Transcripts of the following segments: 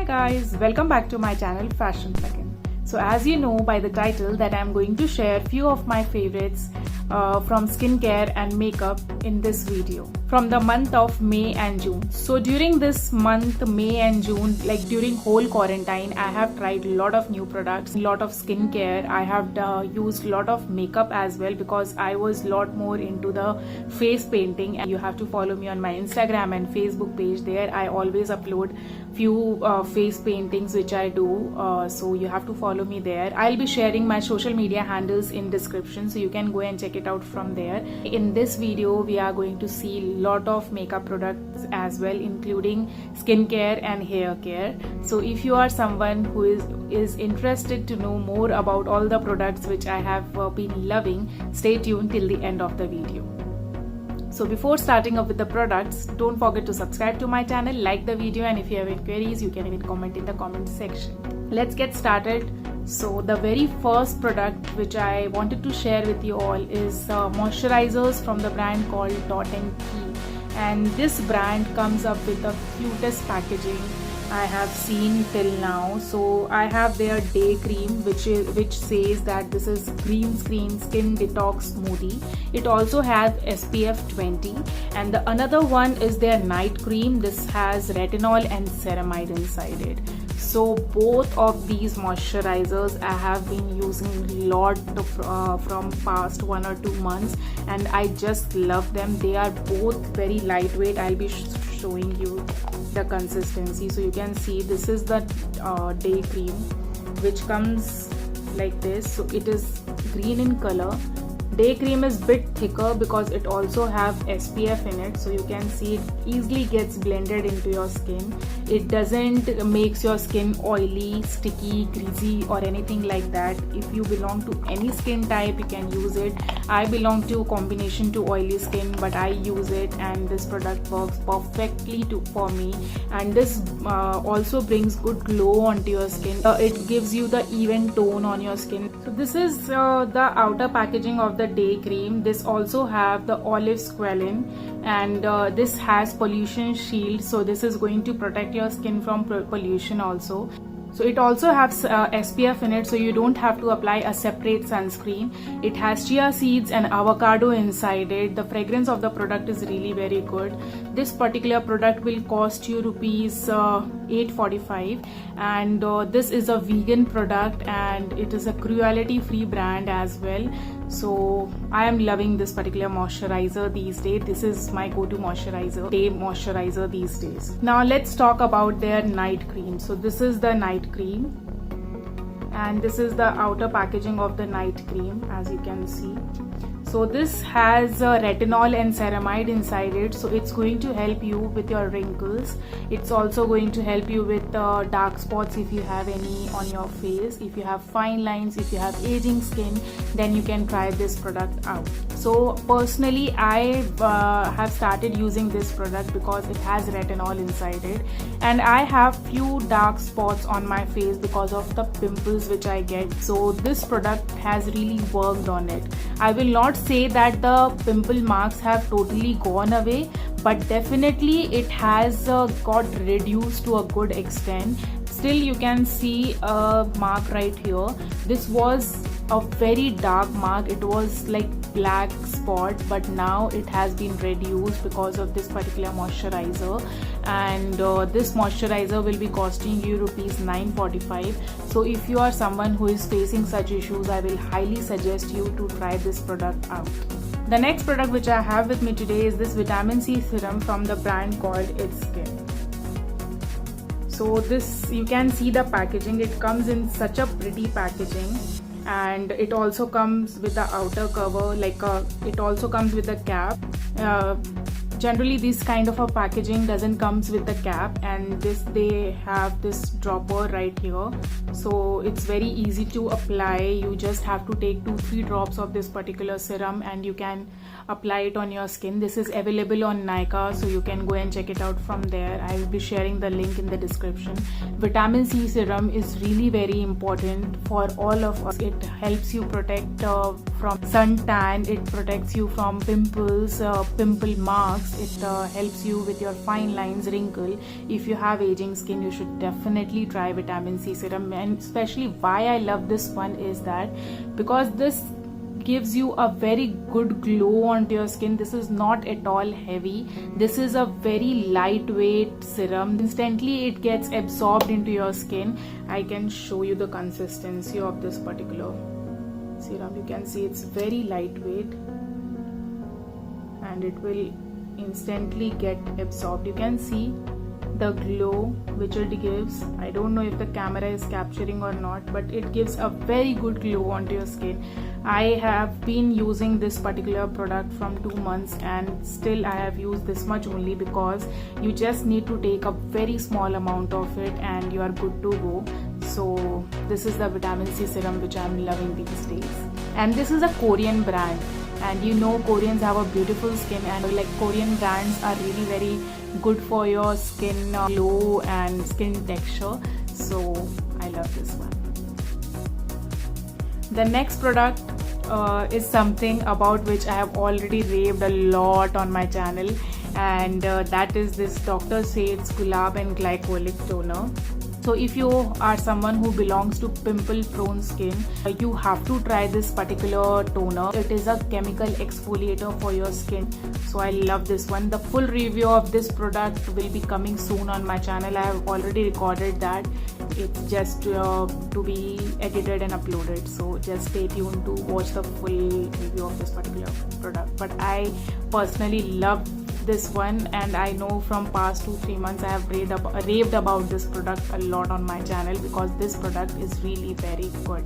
guys, welcome back to my channel Fashion Plugin. So as you know by the title that I'm going to share few of my favorites from skincare and makeup in this video from the month of May and June. So during this month May and June, like during whole quarantine, I have tried a lot of new products, a lot of skincare. I have used a lot of makeup as well because I was a lot more into the face painting, and you have to follow me on my Instagram and Facebook page. There I always upload few face paintings which I do, so you have to follow me there. I'll be sharing my social media handles in description, so you can go and check it out from there. In this video we are going to see lot of makeup products as well, including skincare and hair care. So if you are someone who is interested to know more about all the products which I have been loving, stay tuned till the end of the video. So before starting up with the products, don't forget to subscribe to my channel, like the video, and if you have any queries you can even comment in the comment section. Let's get started. So the very first product which I wanted to share with you all is moisturizers from the brand called Dot & Key, and this brand comes up with the cutest packaging I have seen till now. So I have their day cream which says that this is green screen skin detox smoothie. It also has SPF 20, and the another one is their night cream. This has retinol and ceramide inside it. So both of these moisturizers I have been using a lot from past 1 or 2 months, and I just love them. They are both very lightweight. I'll be showing you the consistency. So you can see this is the day cream which comes like this. So it is green in color. Day cream is bit thicker because it also have SPF in it, so you can see it easily gets blended into your skin. It doesn't makes your skin oily, sticky, greasy or anything like that. If you belong to any skin type you can use it. I belong to combination to oily skin, but I use it and this product works perfectly for me. And this also brings good glow onto your skin. It gives you the even tone on your skin. So this is the outer packaging of the day cream. This also have the olive squalene, and this has pollution shield, so this is going to protect your skin from pollution also. So it also has SPF in it, so you don't have to apply a separate sunscreen. It has chia seeds and avocado inside it. The fragrance of the product is really very good. This particular product will cost you rupees 845, and this is a vegan product and it is a cruelty free brand as well. So I am loving this particular moisturizer these days. This is my go-to moisturizer, day moisturizer these days. Now let's talk about their night cream. So this is the night cream, and this is the outer packaging of the night cream, as you can see. So this has retinol and ceramide inside it, so it's going to help you with your wrinkles. It's also going to help you with dark spots if you have any on your face. If you have fine lines, if you have aging skin, then you can try this product out. So personally I have started using this product because it has retinol inside it, and I have few dark spots on my face because of the pimples which I get. So this product has really worked on it. I will not say that the pimple marks have totally gone away, but definitely it has got reduced to a good extent. Still you can see a mark right here. This was a very dark mark. It was like black spot, but now it has been reduced because of this particular moisturizer, and this moisturizer will be costing you rupees 945. So if you are someone who is facing such issues, I will highly suggest you to try this product out. The next product which I have with me today is this vitamin C serum from the brand called It's Skin. So this, you can see the packaging. It comes in such a pretty packaging, and it also comes with the outer cover, like it also comes with the cap. Generally this kind of a packaging doesn't comes with the cap, and this they have this dropper right here, so it's very easy to apply. You just have to take 2-3 drops of this particular serum and you can apply it on your skin. This is available on Nykaa, so you can go and check it out from there. I will be sharing the link in the description. Vitamin C serum is really very important for all of us. It helps you protect from sun tan, it protects you from pimples, pimple marks. darks. It helps you with your fine lines, wrinkle. If you have aging skin, you should definitely try vitamin C serum. And especially why I love this one is that because this gives you a very good glow onto your skin. This is not at all heavy. This is a very lightweight serum. Instantly it gets absorbed into your skin. I can show you the consistency of this particular serum. You can see it's very lightweight and it will instantly get absorbed. You can see the glow which it gives. I don't know if the camera is capturing or not, but it gives a very good glow onto your skin. I have been using this particular product from 2 months and still I have used this much only, because you just need to take a very small amount of it and you are good to go. So this is the vitamin C serum which I am loving these days. And this is a Korean brand, and you know Koreans have a beautiful skin, and like Korean brands are really very good for your skin glow and skin texture. So I love this one. The next product is something about which I have already raved a lot on my channel, and that is this Dr. Sheth's Gulab and Glycolic Toner. So if you are someone who belongs to pimple prone skin, you have to try this particular toner. It is a chemical exfoliator for your skin. So I love this one. The full review of this product will be coming soon on my channel. I have already recorded that. It's just to be edited and uploaded. So just stay tuned to watch the full review of this particular product. But I personally love this one, and I know from past 2-3 months I have raved about this product a lot on my channel, because this product is really very good.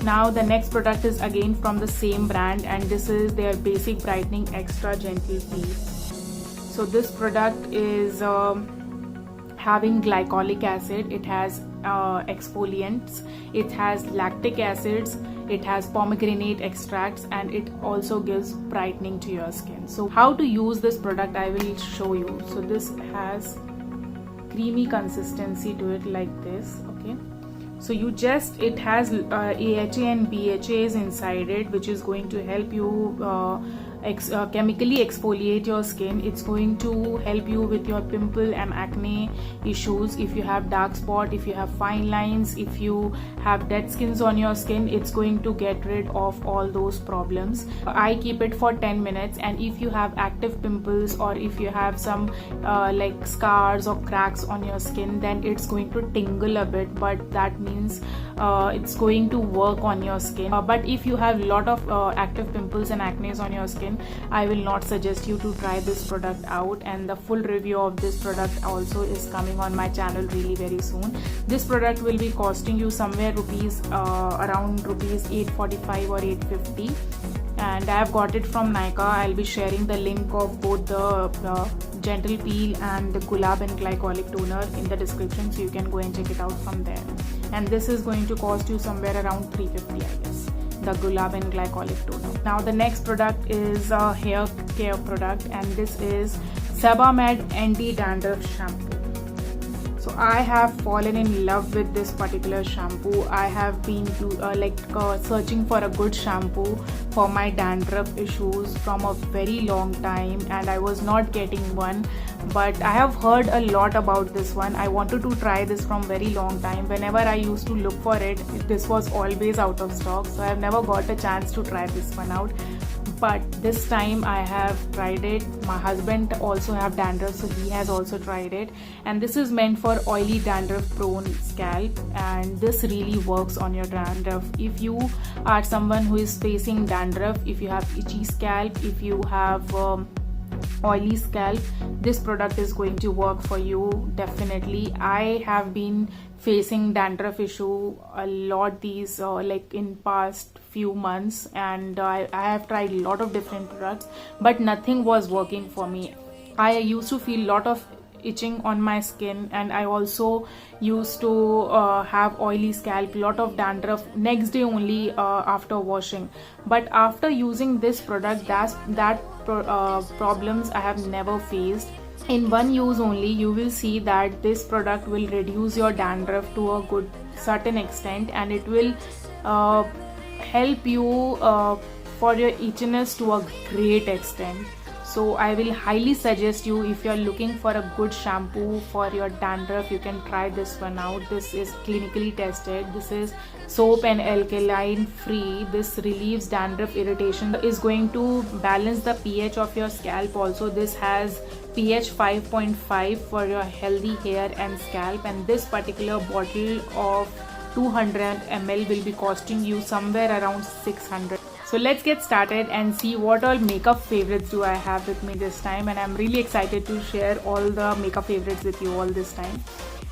Now the next product is again from the same brand, and this is their Basic Brightening Extra Gentle Peel. So this product is having glycolic acid, it has exfoliants, it has lactic acids, it has pomegranate extracts, and it also gives brightening to your skin. So how to use this product I will show you. So this has creamy consistency to it like this. Okay, so you just, it has AHA and BHAs inside it, which is going to help you chemically exfoliate your skin. It's going to help you with your pimple and acne issues. If you have dark spot, if you have fine lines, if you have dead skins on your skin, it's going to get rid of all those problems. I keep it for 10 minutes, and if you have active pimples or if you have some like scars or cracks on your skin, then it's going to tingle a bit, but that means it's going to work on your skin. But if you have a lot of active pimples and acne on your skin, I will not suggest you to try this product out, and the full review of this product also is coming on my channel really very soon. This product will be costing you somewhere around rupees 845 or 850, and I have got it from Nykaa. I'll be sharing the link of both the Gentle Peel and the Gulab and Glycolic Toner in the description, so you can go and check it out from there. And this is going to cost you somewhere around 350, I guess, the Gulab and Glycolic Toner. Now the next product is a hair care product, and this is Sebamed Anti-Dandruff Shampoo. So I have fallen in love with this particular shampoo. I have been searching for a good shampoo for my dandruff issues from a very long time, and I was not getting one, but I have heard a lot about this one. I wanted to try this from very long time. Whenever I used to look for it, this was always out of stock, so I have never got a chance to try this one out. But this time I have tried it. My husband also have dandruff, so he has also tried it, and this is meant for oily dandruff prone scalp, and this really works on your dandruff. If you are someone who is facing dandruff, if you have itchy scalp, if you have oily scalp, this product is going to work for you definitely. I have been facing dandruff issue a lot these like in past few months, and I have tried a lot of different products, but nothing was working for me. I used to feel a lot of itching on my skin, and I also used to have oily scalp, lot of dandruff next day only after washing. But after using this product, that problems I have never faced. In one use only, you will see that this product will reduce your dandruff to a good certain extent, and it will help you for your itchiness to a great extent. So I will highly suggest you, if you are looking for a good shampoo for your dandruff, you can try this one out. This is clinically tested. This is soap and alkaline free. This relieves dandruff irritation, is going to balance the pH of your scalp also. This has pH 5.5 for your healthy hair and scalp, and this particular bottle of 200 ml will be costing you somewhere around 600. So let's get started and see what all makeup favorites do I have with me this time, and I'm really excited to share all the makeup favorites with you all this time.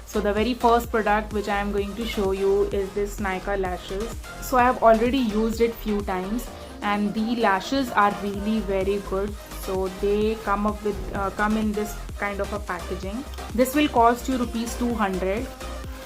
So the very first product which I am going to show you is this Nykaa lashes. So I have already used it few times, and the lashes are really very good. So they come in this kind of a packaging. This will cost you rupees 200.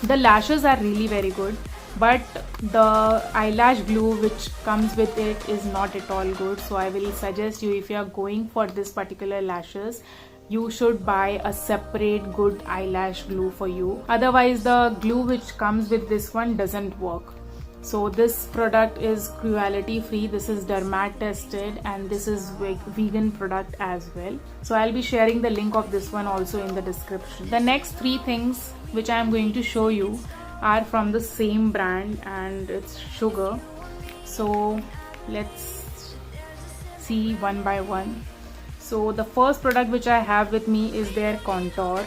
The lashes are really very good, but the eyelash glue which comes with it is not at all good. So I will suggest you, if you are going for this particular lashes, you should buy a separate good eyelash glue for you. Otherwise the glue which comes with this one doesn't work. So this product is cruelty free, this is dermat tested, and this is vegan product as well. So I'll be sharing the link of this one also in the description. The next three things which I am going to show you are from the same brand, and it's Sugar. So let's see one by one. So the first product which I have with me is their contour.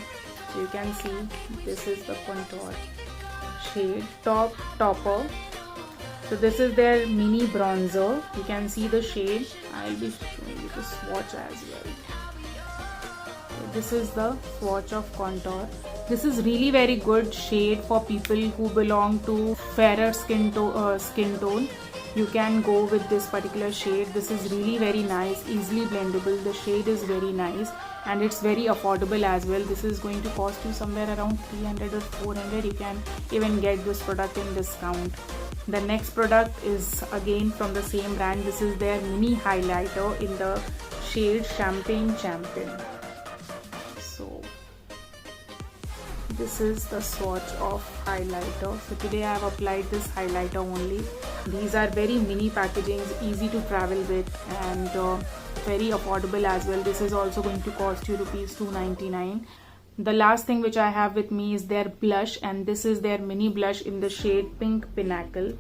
So you can see this is the contour shade topper. So this is their mini bronzer. You can see the shade. I'll be showing you the swatch as well. This is the swatch of contour. This is really very good shade for people who belong to fairer skin tone. You can go with this particular shade. This is really very nice, easily blendable. The shade is very nice, and it's very affordable as well. This is going to cost you somewhere around 300 or 400. You can even get this product in discount. The next product is again from the same brand. This is their mini highlighter in the shade Champagne Champion. So this is the swatch of highlighter. So today I have applied this highlighter only. These are very mini packagings, easy to travel with, and very affordable as well. This is also going to cost you rupees 299. The last thing which I have with me is their blush, and this is their mini blush in the shade Pink Pinnacle.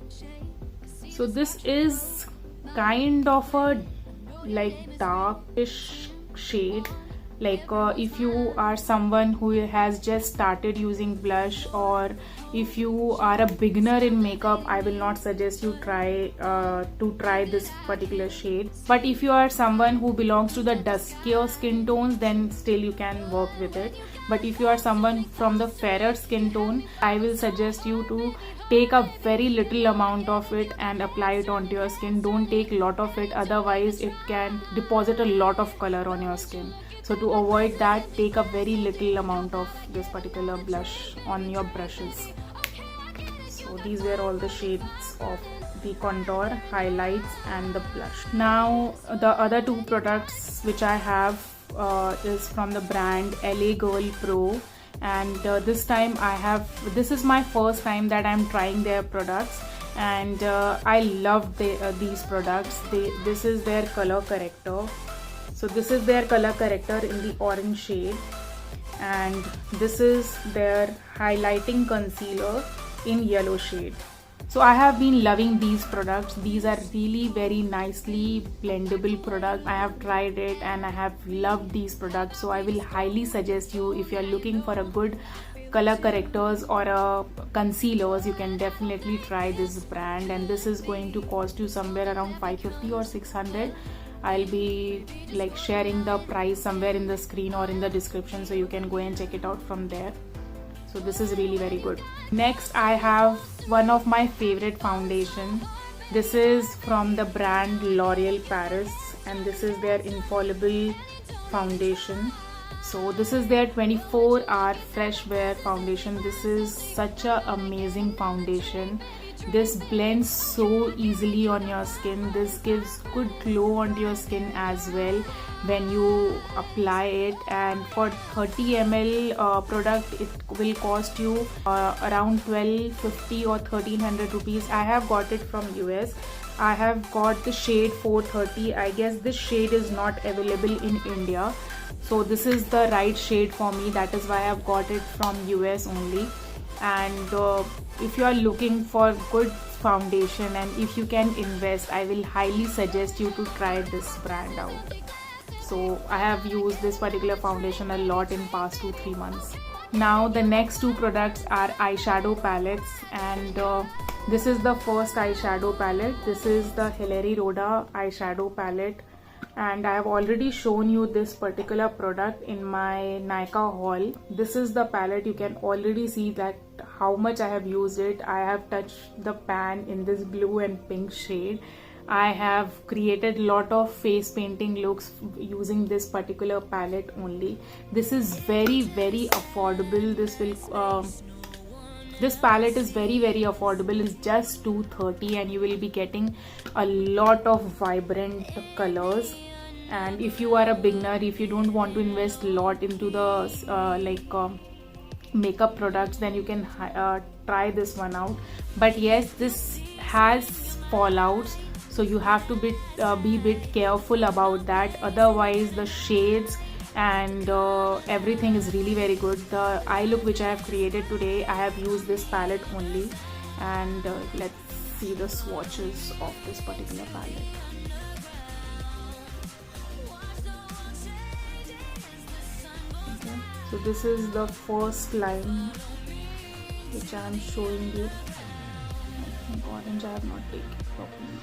So this is kind of a like darkish shade. Like if you are someone who has just started using blush, or if you are a beginner in makeup, I will not suggest you try this particular shade. But if you are someone who belongs to the duskier skin tones, then still you can work with it. But if you are someone from the fairer skin tone, I will suggest you to take a very little amount of it and apply it onto your skin. Don't take a lot of it, otherwise it can deposit a lot of color on your skin. So to avoid that, take a very little amount of this particular blush on your brushes. So these were all the shades of the contour, highlights, and the blush. Now the other two products which I have is from the brand LA Girl Pro, and this is my first time that I'm trying their products, and I love these products. This is their color corrector. So this is their color corrector in the orange shade, and this is their highlighting concealer in yellow shade. So I have been loving these products. These are really very nicely blendable products. I have tried it and I have loved these products. So I will highly suggest you, if you are looking for a good color correctors or concealers, you can definitely try this brand, and this is going to cost you somewhere around 550 or 600. I'll be like sharing the price somewhere in the screen or in the description, so you can go and check it out from there. So this is really very good. Next I have one of my favorite foundation. This is from the brand L'Oreal Paris, and this is their Infallible foundation. So this is their 24-hour fresh wear foundation. This is such an amazing foundation. This blends so easily on your skin. This gives good glow onto your skin as well when you apply it, and for 30 ml product it will cost you around 1250 or 1300 rupees. I have got it from US. I have got the shade 430. I guess this shade is not available in India, so this is the right shade for me. That is why I have got it from US only. And if you are looking for good foundation and if you can invest, I will highly suggest you to try this brand out. So I have used this particular foundation a lot in past 2-3 months. Now the next two products are eyeshadow palettes, and this is the first eyeshadow palette. This is the Hilary Rhoda eyeshadow palette, and I have already shown you this particular product in my Nykaa haul. This is the palette. You can already see that how much I have used it. I have touched the pan in this blue and pink shade. I have created lot of face painting looks using this particular palette only. This is very affordable. This palette is very affordable. It's just $230 and you will be getting a lot of vibrant colors. And if you are a beginner, if you don't want to invest a lot into the makeup products, then you can try this one out. But yes, this has fallouts, so you have to be a bit careful about that. Otherwise the shades and everything is really very good. The eye look which I have created today, I have used this palette only. And let's see the swatches of this particular palette. Okay, so this is the first line which I am showing you. I think orange I have not taken properly.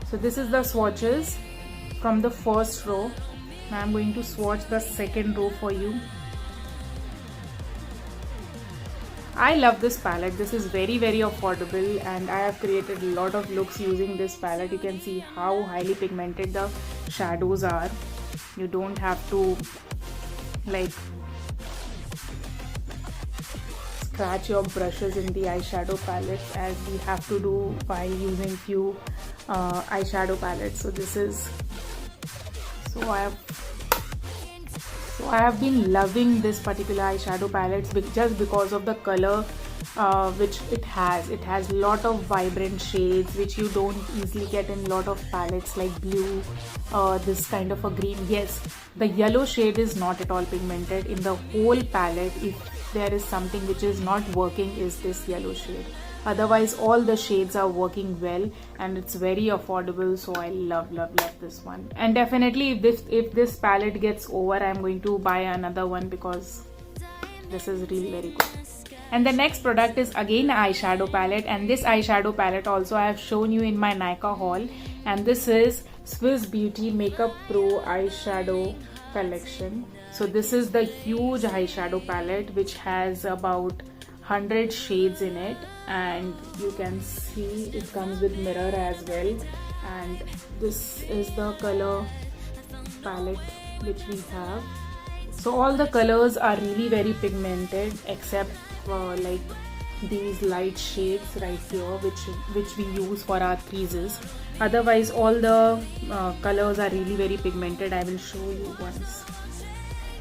So this is the swatches from the first row. Now I'm going to swatch the second row for you. I love this palette. This is very affordable, and I have created a lot of looks using this palette. You can see how highly pigmented the shadows are. You don't have to scratch your brushes in the eyeshadow palettes as we have to do by using few eyeshadow palettes. So this is I have been loving this particular eyeshadow palette just because of the color which it has. It has lot of vibrant shades which you don't easily get in lot of palettes like blue, this kind of a green. Yes, the yellow shade is not at all pigmented in the whole palette. If there is something which is not working, is this yellow shade. Otherwise all the shades are working well, and it's very affordable. So I love this one. And definitely if this palette gets over, I'm going to buy another one because this is really very good. And the next product is again an eyeshadow palette, and this eyeshadow palette also I have shown you in my Nykaa haul, and this is Swiss Beauty Makeup Pro eyeshadow collection. So this is the huge eyeshadow palette which has about 100 shades in it, and you can see it comes with mirror as well. And this is the color palette which we have. So all the colors are really very pigmented except like these light shades right here which we use for our creases. Otherwise all the colors are really very pigmented. I will show you once.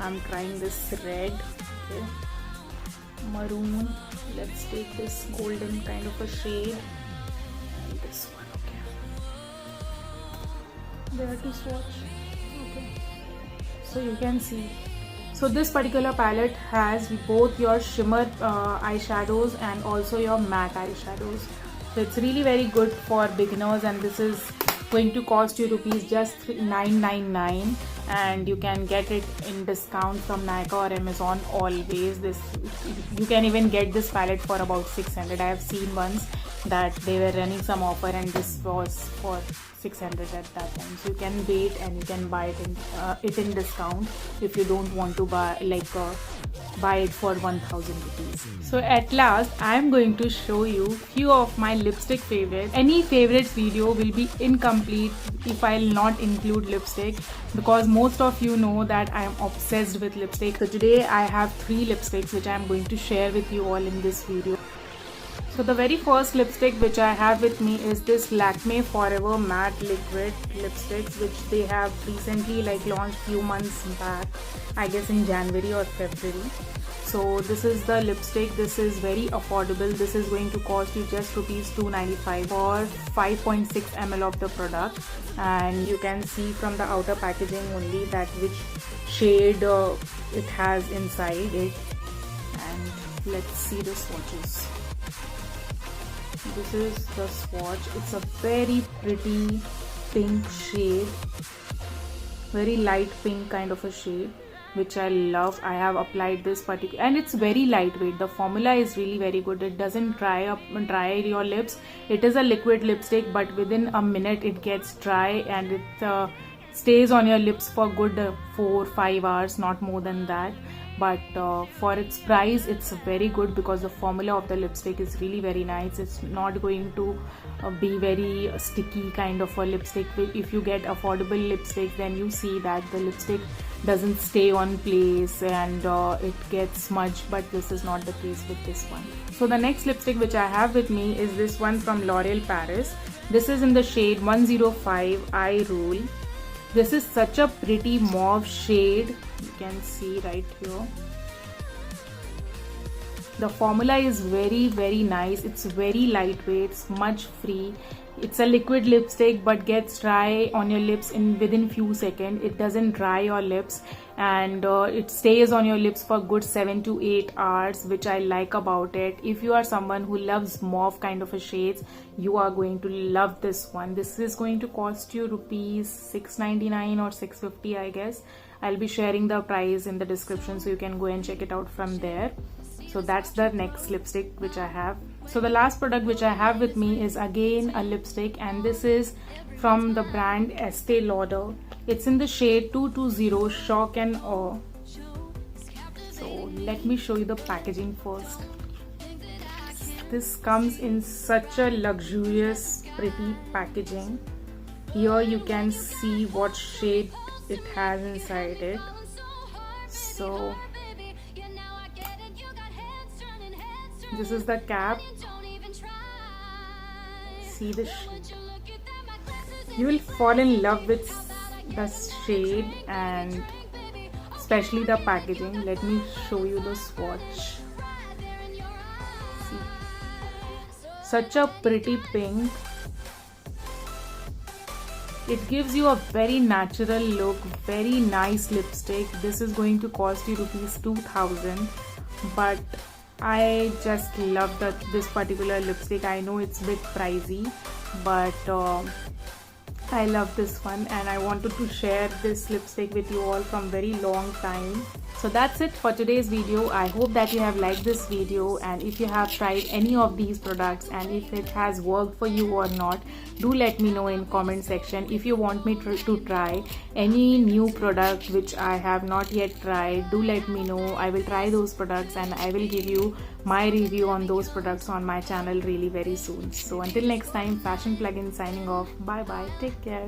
I'm trying this red, okay, maroon. Let's take this golden kind of a shade, and this one. Okay, there to swatch. Okay, so you can see. So this particular palette has both your shimmer eyeshadows and also your matte eyeshadows. So it's really very good for beginners, and this is going to cost you rupees just $9.99, and you can get it in discount from Nykaa or Amazon always. You can even get this palette for about 600. I have seen once that they were running some offer and this was for 600 at that time. So you can wait and you can buy it in discount if you don't want to buy it for 1000 rupees. So at last I am going to show you few of my lipstick favorites. Any favorites video will be incomplete if I'll not include lipstick, because most of you know that I am obsessed with lipstick. So today I have 3 lipsticks which I am going to share with you all in this video. So the very first lipstick which I have with me is this Lakme Forever Matte Liquid lipsticks, which they have recently launched few months back, I guess in January or February. So this is the lipstick. This is very affordable. This is going to cost you just rupees 295 for 5.6 ml of the product, and you can see from the outer packaging only that which shade it has inside it. And let's see the swatches. This is the swatch. It's a very pretty pink shade, very light pink kind of a shade, which I love. I have applied this particular, and it's very lightweight. The formula is really very good. It doesn't dry your lips. It is a liquid lipstick, but within a minute it gets dry, and it stays on your lips for good 4-5 hours, not more than that. But for its price, it's very good because the formula of the lipstick is really very nice. It's not going to be very sticky kind of a lipstick. If you get affordable lipsticks, then you see that the lipstick doesn't stay on place and it gets smudged, but this is not the case with this one. So the next lipstick which I have with me is this one from L'Oreal Paris. This is in the shade 105 I Rule. This is such a pretty mauve shade. You can see right here. The formula is very nice. It's very lightweight, smudge free. It's a liquid lipstick but gets dry on your lips within few seconds. It doesn't dry your lips, and it stays on your lips for good 7 to 8 hours, which I like about it. If you are someone who loves mauve kind of a shades, you are going to love this one. This is going to cost you rupees 699 or 650, I guess. I'll be sharing the price in the description, so you can go and check it out from there. So that's the next lipstick which I have. So the last product which I have with me is again a lipstick, and this is from the brand Estee Lauder. It's in the shade 220 Shock and Awe. So let me show you the packaging first. This comes in such a luxurious, pretty packaging. Here you can see what shade it has inside it. So this is the cap. See the shade. You will fall in love with the shade and especially the packaging. Let me show you the swatch. See. Such a pretty pink. It gives you a very natural look, very nice lipstick. This is going to cost you rupees 2000, but I just love this particular lipstick. I know it's a bit pricey, but I love this one, and I wanted to share this lipstick with you all from very long time. So that's it for today's video. I hope that you have liked this video, and if you have tried any of these products and if it has worked for you or not, do let me know in comment section. If you want me to try any new product which I have not yet tried, do let me know. I will try those products and I will give you my review on those products on my channel really very soon. So until next time, Fashion Plugin signing off. Bye bye. Take care.